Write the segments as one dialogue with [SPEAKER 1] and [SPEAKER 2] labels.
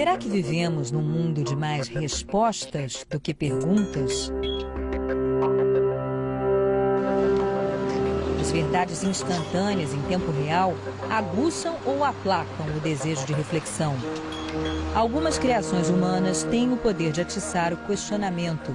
[SPEAKER 1] Será que vivemos num mundo de mais respostas do que perguntas? As verdades instantâneas em tempo real aguçam ou aplacam o desejo de reflexão. Algumas criações humanas têm o poder de atiçar o questionamento.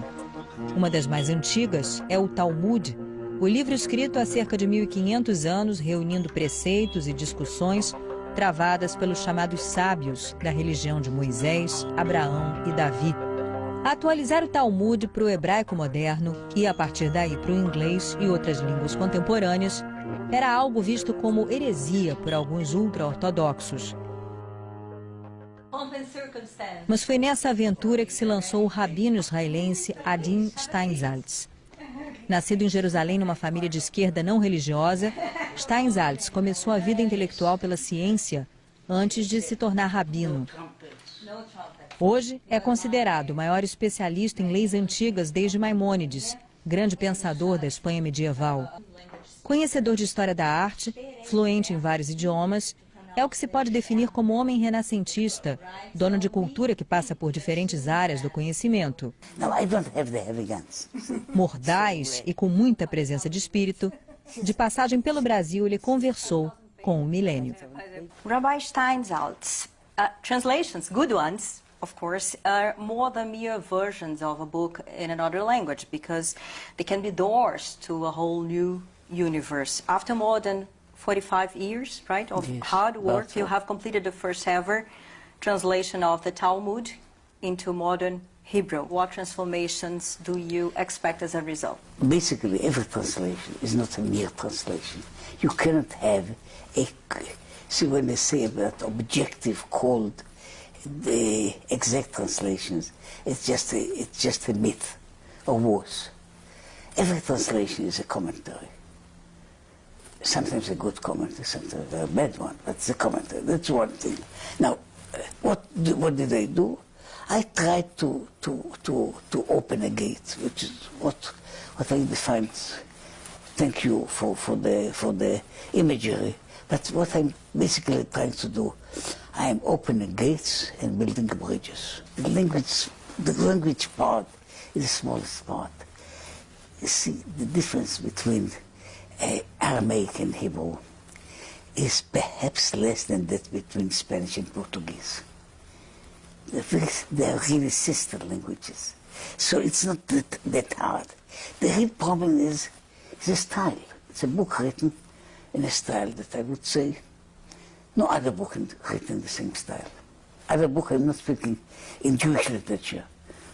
[SPEAKER 1] Uma das mais antigas é o Talmud, o livro escrito há cerca de 1500 anos, reunindo preceitos e discussões travadas pelos chamados sábios da religião de Moisés, Abraão e Davi. Atualizar o Talmud para o hebraico moderno e, a partir daí, para o inglês e outras línguas contemporâneas, era algo visto como heresia por alguns ultra-ortodoxos. Mas foi nessa aventura que se lançou o rabino israelense Adin Steinsaltz. Nascido em Jerusalém numa família de esquerda não religiosa, Steinsaltz começou a vida intelectual pela ciência antes de se tornar rabino. Hoje é considerado o maior especialista em leis antigas desde Maimônides, grande pensador da Espanha medieval. Conhecedor de história da arte, fluente em vários idiomas, é o que se pode definir como homem renascentista, dono de cultura que passa por diferentes áreas do conhecimento. Mordaz e com muita presença de espírito, de passagem pelo Brasil, ele conversou com o milênio.
[SPEAKER 2] Rabbi Steinsaltz, translations, good ones, of course, are more than mere versions of a book in another language, because they can be doors to a whole new universe. After more than 45 years, right, of hard work, you have completed the first ever translation of the Talmud into modern Hebrew. What transformations do you expect as a result?
[SPEAKER 3] Basically, every translation is not a mere translation. You cannot have a, see when they say about objective called the exact translations, it's just a myth, or worse. Every translation is a commentary. Sometimes a good commentary, sometimes a bad one, but it's a commentary. That's one thing. Now, what did I do? I tried to open a gate, which is what I defined. Thank you for the imagery. But what I'm basically trying to do, I am opening gates and building bridges. The language part is the smallest part. You see, the difference between Aramaic and Hebrew is perhaps less than that between Spanish and Portuguese. They are really sister languages. So it's not that hard. The real problem is the style. It's a book written in a style that I would say no other book written in the same style. Other book, I'm not speaking in Jewish literature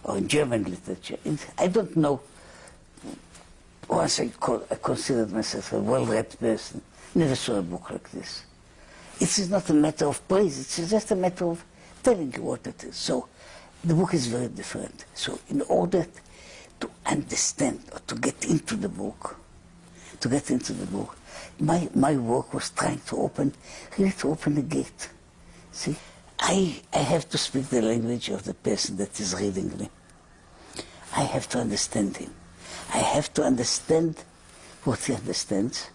[SPEAKER 3] or in German literature. I don't know. Once I considered myself a well-read person, never saw a book like this. It is not a matter of praise, it's just a matter of telling you what it is. So the book is very different. So in order to understand or to get into the book, my work was trying to open a gate. See, I have to speak the language of the person that is reading me. I have to understand him. I have to understand what he understands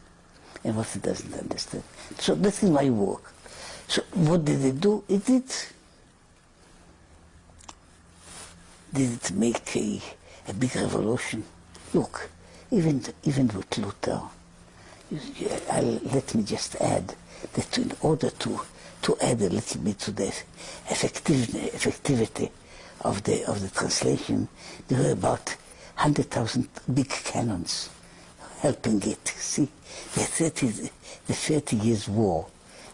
[SPEAKER 3] and what he doesn't understand. So that is my work. So what did it do? It did it make a big revolution? Look, even with Luther, let me just add that in order to add a little bit to the effectivity of the translation, there were about 100,000 big cannons helping it. See, the 30 Years' War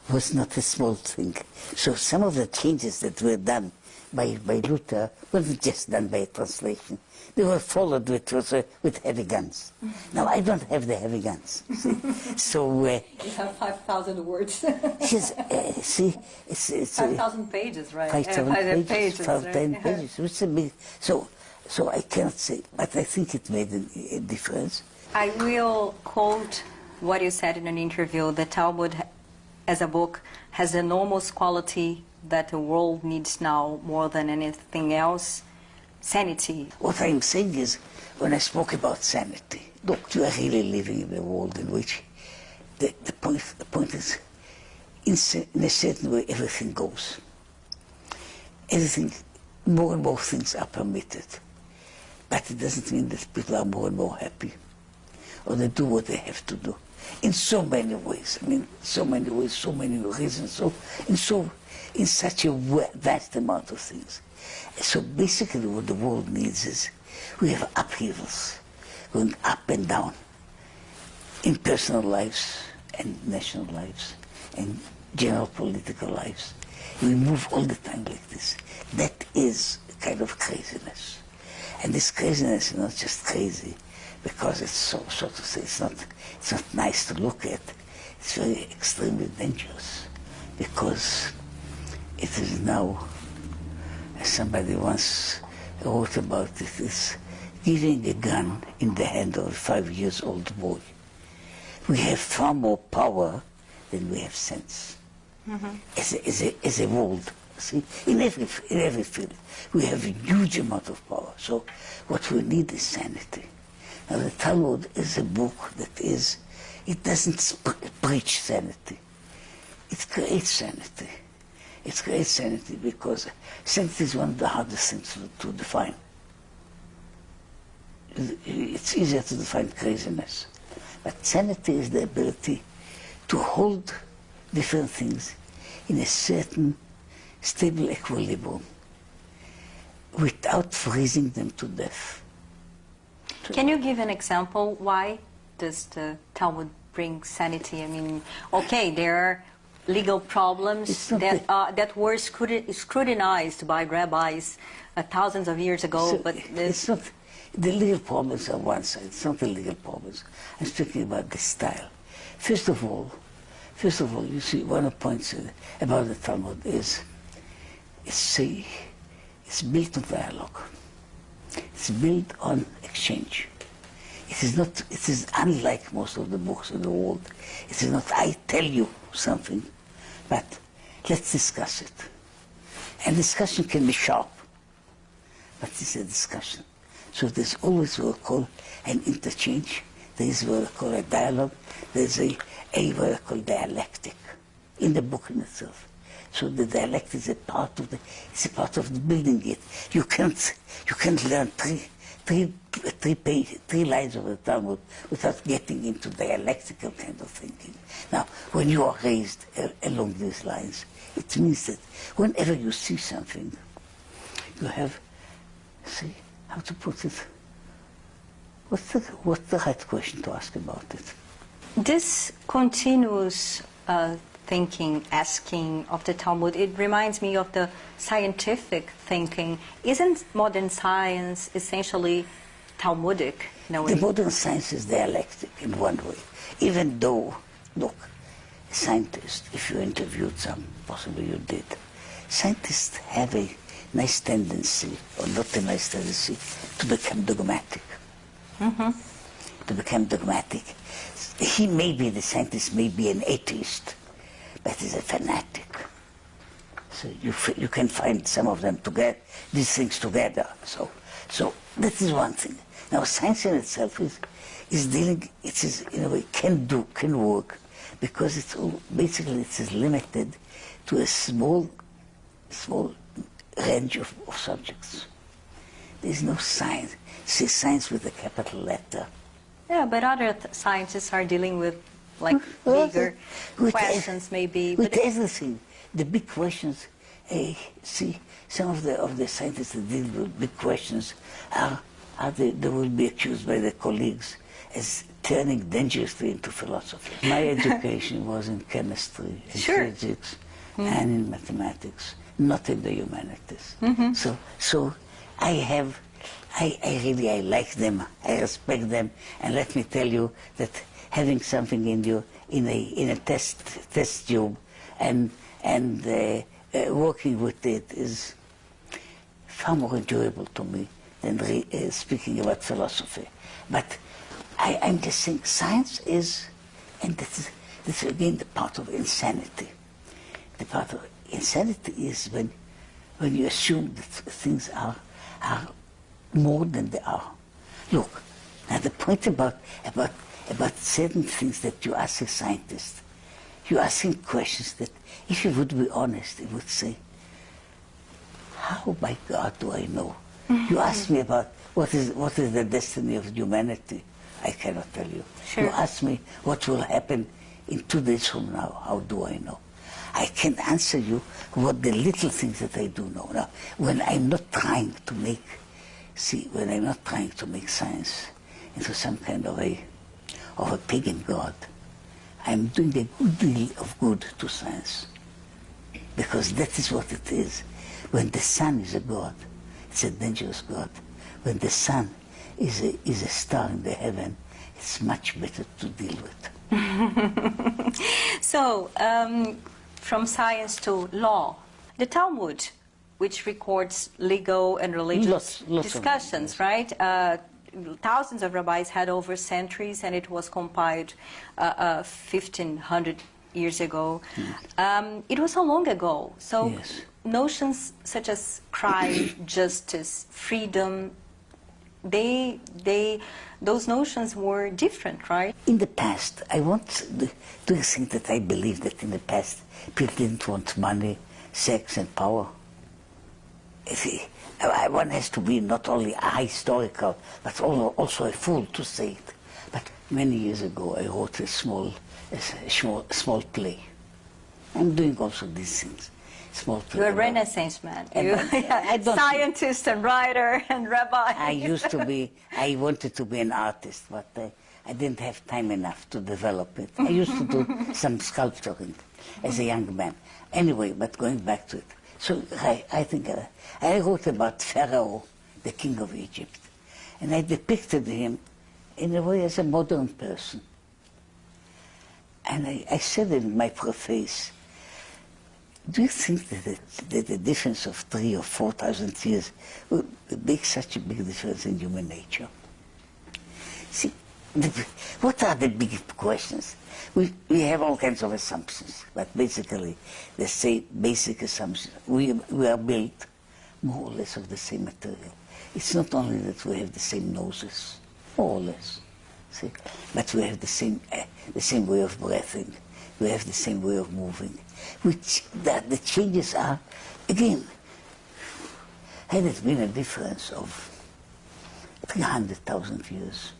[SPEAKER 3] was not a small thing. So some of the changes that were done by Luther wasn't just done by a translation. They were followed with heavy guns. Now, I don't have the heavy guns. So
[SPEAKER 2] you have 5,000 words.
[SPEAKER 3] Yes, see, it's
[SPEAKER 2] 5,000 pages, right?
[SPEAKER 3] 5,000 pages,
[SPEAKER 2] 5,000
[SPEAKER 3] pages. Which is a big, so I cannot say, but I think it made a difference.
[SPEAKER 2] I will quote what you said in an interview. The Talmud, as a book, has an enormous quality that the world needs now more than anything else: sanity.
[SPEAKER 3] What I'm saying is, when I spoke about sanity, look, you are really living in a world in which the point is, in a certain way, everything goes. everything, more and more things are permitted. But it doesn't mean that people are more and more happy, or they do what they have to do. In so many ways, I mean, so many ways, so many reasons, in such a vast amount of things. So basically what the world needs is, we have upheavals, going up and down, in personal lives, and national lives, and general political lives. We move all the time like this. That is a kind of craziness. And this craziness is not just crazy because it's so to say, it's not nice to look at. It's very extremely dangerous because it is now, as somebody once wrote about it, is giving a gun in the hand of a 5-year-old boy. We have far more power than we have sense. As a world, see, in every field, we have a huge amount of power. So what we need is sanity. Now the Talmud is a book that is, it doesn't preach sanity. It creates sanity. It creates sanity because sanity is one of the hardest things to define. It's easier to define craziness. But sanity is the ability to hold different things in a certain stable equilibrium without freezing them to death.
[SPEAKER 2] Can you give an example? Why does the Talmud bring sanity? I mean, okay, there are legal problems that were scrutinized by rabbis thousands of years ago,
[SPEAKER 3] so
[SPEAKER 2] but
[SPEAKER 3] it's not the legal problems on one side. It's not the legal problems. I'm speaking about the style. First of all, you see, one of the points about the Talmud is it's built on dialogue. It's built on exchange. It is unlike most of the books in the world. It is not, I tell you something, but let's discuss it. And discussion can be sharp, but it's a discussion. So there's always what we call an interchange. There is what we call a dialogue. There's a what we call dialectic in the book in itself. So the dialect is a part of the building it. You can't learn three lines of the Talmud without getting into dialectical kind of thinking. Now, when you are raised along these lines, it means that whenever you see something, you have, see, how to put it, what's the right question to ask about it?
[SPEAKER 2] This continuous thinking, asking of the Talmud, it reminds me of the scientific thinking. Isn't modern science essentially Talmudic in a way?
[SPEAKER 3] The modern science is dialectic in one way. Even though, look, a scientist, if you interviewed some, possibly you did, scientists have a nice tendency, or not a nice tendency, to become dogmatic. To become dogmatic. The scientist may be an atheist, but he's a fanatic. So you can find some of them together, these things together. So that is one thing. Now science in itself is dealing, it is in a way can work, because it's all, basically it is limited to a small range of subjects. There is no science. See, science with a capital letter.
[SPEAKER 2] Yeah, but other scientists are dealing with like bigger questions, maybe.
[SPEAKER 3] With everything, the big questions. See, some of the scientists that deal with big questions they will be accused by their colleagues as turning dangerously into philosophy. My education was in chemistry, in physics, and in mathematics, not in the humanities. So I really like them, I respect them, and let me tell you that having something in you in a test tube and working with it is far more enjoyable to me than speaking about philosophy. But I'm just saying science is, and this is again the part of insanity. The part of insanity is when you assume that things are more than they are. Look, now the point about certain things that you ask a scientist, you're asking questions that, if you would be honest, he would say, how, by God, do I know? You ask me about what is the destiny of humanity. I cannot tell you.
[SPEAKER 2] Sure.
[SPEAKER 3] You ask me what will happen in 2 days from now. How do I know? I can answer you what the little things that I do know. Now, when I'm not trying to make, when I'm not trying to make science into some kind of a pagan god, I'm doing a good deal of good to science. Because that is what it is. When the sun is a god, it's a dangerous god. When the sun is a star in the heaven, it's much better to deal with.
[SPEAKER 2] So, from science to law, the Talmud, which records legal and religious
[SPEAKER 3] Lots
[SPEAKER 2] discussions, right? Thousands of rabbis had over centuries, and it was compiled 1,500 years ago. It was so long ago. So
[SPEAKER 3] yes.
[SPEAKER 2] Notions such as crime, justice, freedom, those notions were different, right?
[SPEAKER 3] In the past, I want to think that I believe that in the past people didn't want money, sex, and power. One has to be not only a historical, but also a fool to say it. But many years ago, I wrote a small play. I'm doing also these things. Small play.
[SPEAKER 2] You're a Renaissance man.
[SPEAKER 3] Scientist
[SPEAKER 2] and writer and rabbi.
[SPEAKER 3] I wanted to be an artist, but I didn't have time enough to develop it. I used to do some sculpturing as a young man. Anyway, but going back to it. So I think I wrote about Pharaoh, the king of Egypt, and I depicted him in a way as a modern person. And I said in my preface, do you think that the difference of 3,000 or 4,000 years will make such a big difference in human nature? See, what are the big questions? We have all kinds of assumptions, but basically, they say basic assumptions. We are built more or less of the same material. It's not only that we have the same noses, more or less, see, but we have the same way of breathing. We have the same way of moving. The changes are, again, had it been a difference of 300,000 years,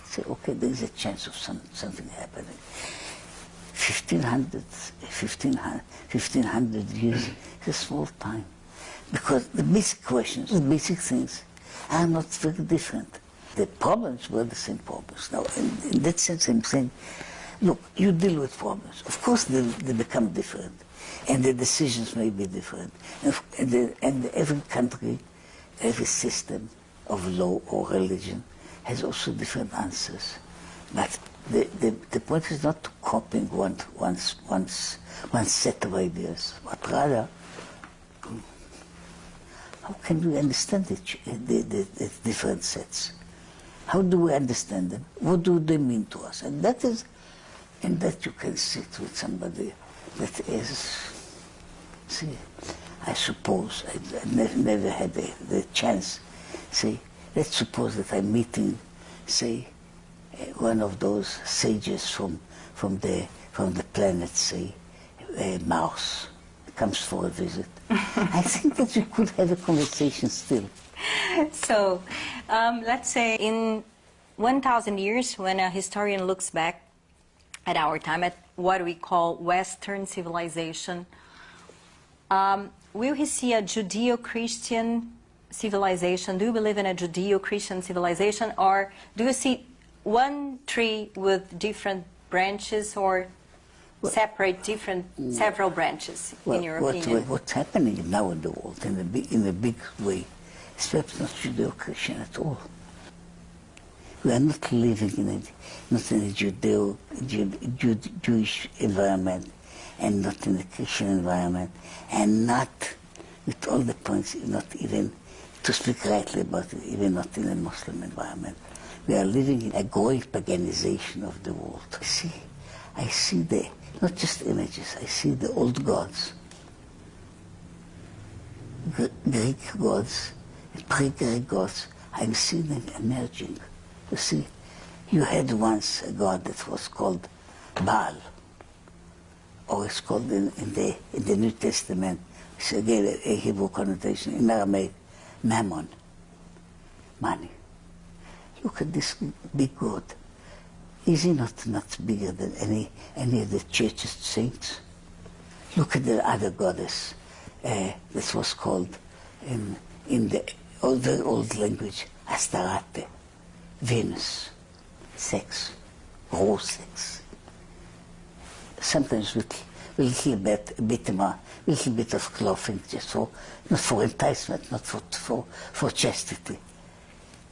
[SPEAKER 3] say, okay, there is a chance of something happening. 1,500 years is a small time. Because the basic questions, the basic things, are not very different. The problems were the same problems. Now, in that sense, I'm saying, look, you deal with problems. Of course, they become different, and the decisions may be different. And every country, every system of law or religion has also different answers. But the point is not to copying one set of ideas, but rather, how can we understand the different sets? How do we understand them? What do they mean to us? And that you can sit with somebody that is, see, I suppose, I never had the chance, see, let's suppose that I'm meeting, say, one of those sages from the planet, say, Mars, comes for a visit. I think that we could have a conversation still.
[SPEAKER 2] So, let's say in 1,000 years, when a historian looks back at our time, at what we call Western civilization, will he see a Judeo-Christian civilization? Do you believe in a Judeo-Christian civilization? Or do you see one tree with different branches, or separate several branches, in your opinion?
[SPEAKER 3] What's happening now in the world, in a big way, is perhaps not Judeo-Christian at all. We are not living not in a Jewish environment, and not in a Christian environment, and not, with all the points, not even, to speak rightly about it, even not in a Muslim environment. We are living in a growing paganization of the world. I see not just images, I see the old gods, Greek gods, pre-Greek gods. I'm seeing them emerging. You see, you had once a god that was called Baal, or it's called in the New Testament It's again a Hebrew connotation. In Aramaic, mammon, money. Look at this big god. Is he not bigger than any of the church's saints? Look at the other goddess. This was called in the old language, Astarate, Venus, sex, raw sex. Sometimes with a little bit of clothing, just for, not for enticement, not for chastity.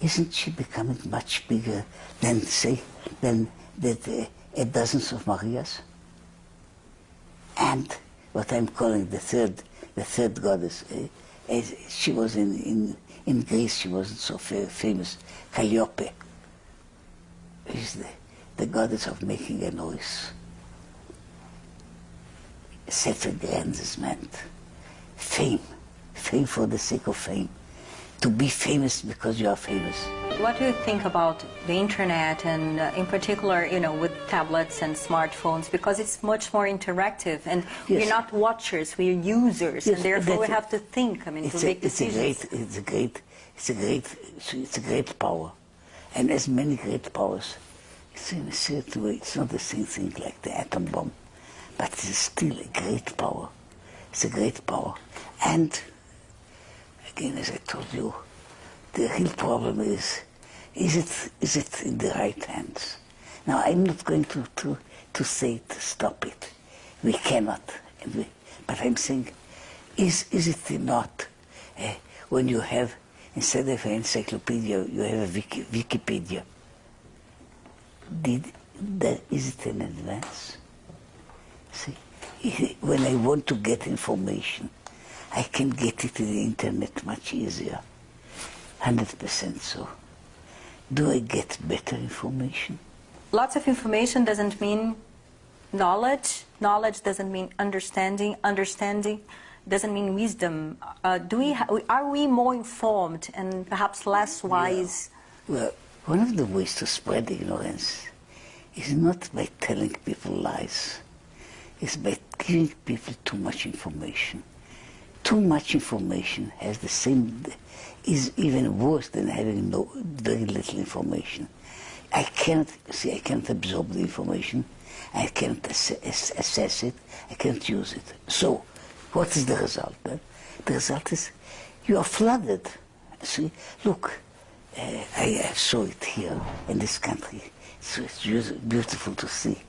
[SPEAKER 3] Isn't she becoming much bigger than, say, than a dozens of Marias? And what I'm calling the third goddess, she was in Greece, she wasn't so famous, Calliope, is the goddess of making a noise. Self-aggrandizement, fame for the sake of fame, to be famous because you are famous.
[SPEAKER 2] What do you think about the internet and in particular, with tablets and smartphones, because it's much more interactive and
[SPEAKER 3] Yes.
[SPEAKER 2] we're not watchers, we're users,
[SPEAKER 3] Yes,
[SPEAKER 2] and therefore we have to think, to make decisions.
[SPEAKER 3] It's a great power, and as many great powers, it's in a certain way, it's not the same thing like the atom bomb, but it's still a great power. It's a great power. And again, as I told you, the real problem is it in the right hands? Now, I'm not going to say to stop it. We cannot. But I'm saying, is it not when you have, instead of an encyclopedia, you have a Wikipedia? Is it an advance? See, when I want to get information, I can get it in the internet much easier. 100% so. Do I get better information?
[SPEAKER 2] Lots of information doesn't mean knowledge. Knowledge doesn't mean understanding. Understanding doesn't mean wisdom. Are we more informed and perhaps less wise?
[SPEAKER 3] Well, one of the ways to spread ignorance is not by telling people lies. It's by giving people too much information. Too much information has the same, is even worse than having very little information. I can't absorb the information, I can't assess it, I can't use it. So, what is the result then? The result is you are flooded. See, look, I saw it here in this country. So it's beautiful to see.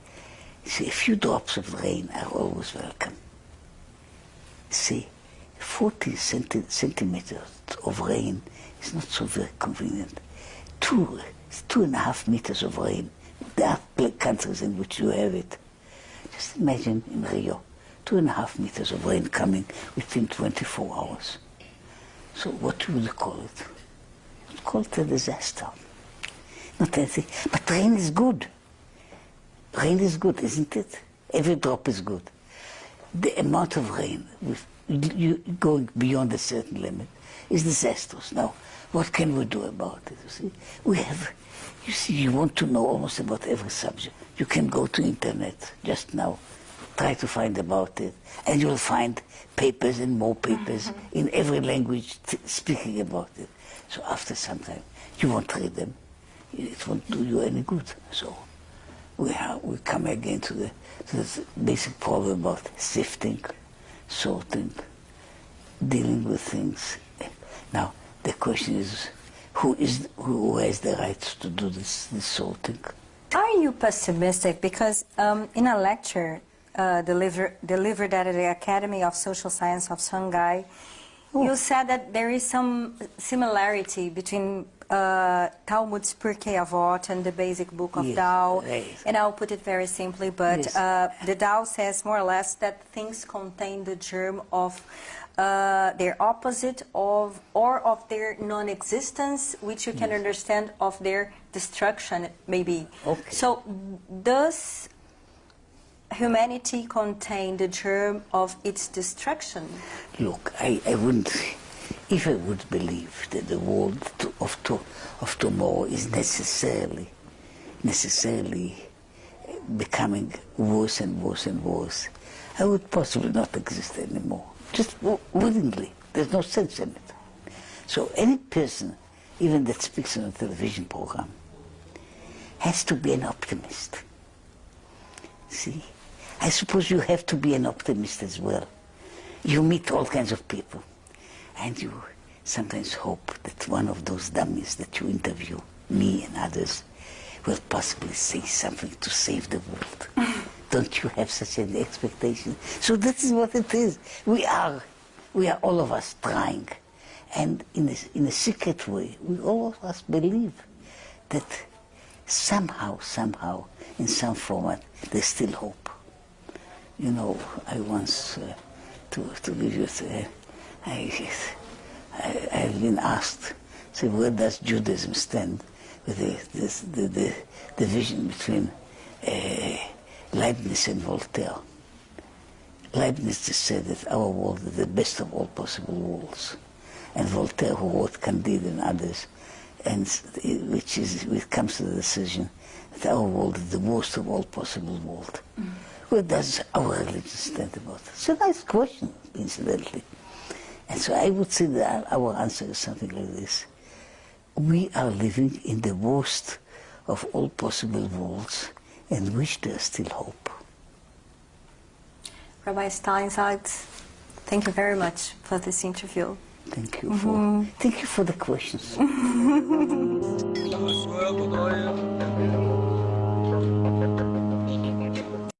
[SPEAKER 3] See, a few drops of rain are always welcome. See, 40 centimeters of rain is not so very convenient. 2.5 meters of rain. There are countries in which you have it. Just imagine in Rio, 2.5 meters of rain coming within 24 hours. So what would you call it? You'd call it a disaster. Not anything, but rain is good. Rain is good, isn't it? Every drop is good. The amount of rain, going beyond a certain limit, is disastrous. Now, what can we do about it? You see, you want to know almost about every subject. You can go to internet just now, try to find about it, and you'll find papers and more papers in every language speaking about it. So after some time, you won't read them. It won't do you any good. So we come again to the basic problem about sifting, sorting, dealing with things. Now the question is, who has the right to do this sorting?
[SPEAKER 2] Are you pessimistic? Because in a lecture delivered at the Academy of Social Science of Shanghai, you said that there is some similarity between Talmud's Pirkei Avot and the basic book of Tao.
[SPEAKER 3] Right.
[SPEAKER 2] And I'll put it very simply, but the Tao says more or less that things contain the germ of their opposite or of their non-existence, which you can understand of their destruction, maybe.
[SPEAKER 3] Okay.
[SPEAKER 2] So does humanity contain the germ of its destruction?
[SPEAKER 3] Look, I wouldn't, if I would believe that the world of tomorrow is necessarily becoming worse and worse and worse, I would possibly not exist anymore. just willingly. There's no sense in it. So any person, even that speaks on a television program, has to be an optimist. See? I suppose you have to be an optimist as well. You meet all kinds of people, and you sometimes hope that one of those dummies that you interview, me and others, will possibly say something to save the world. Don't you have such an expectation? So that is what it is. We are all of us trying. And in a secret way, we all of us believe that somehow, in some format, there's still hope. You know, I once, to give you, I've been asked, say, where does Judaism stand with the division between Leibniz and Voltaire? Leibniz just said that our world is the best of all possible worlds. And Voltaire, who wrote Candide and others, and which comes to the decision that our world is the worst of all possible world. Where does our religion stand about it? It's a nice question, incidentally. And so I would say that our answer is something like this. We are living in the worst of all possible worlds, in which there is still hope. Rabbi
[SPEAKER 2] Steinsaltz, thank you very much for this interview.
[SPEAKER 3] Thank you for the questions.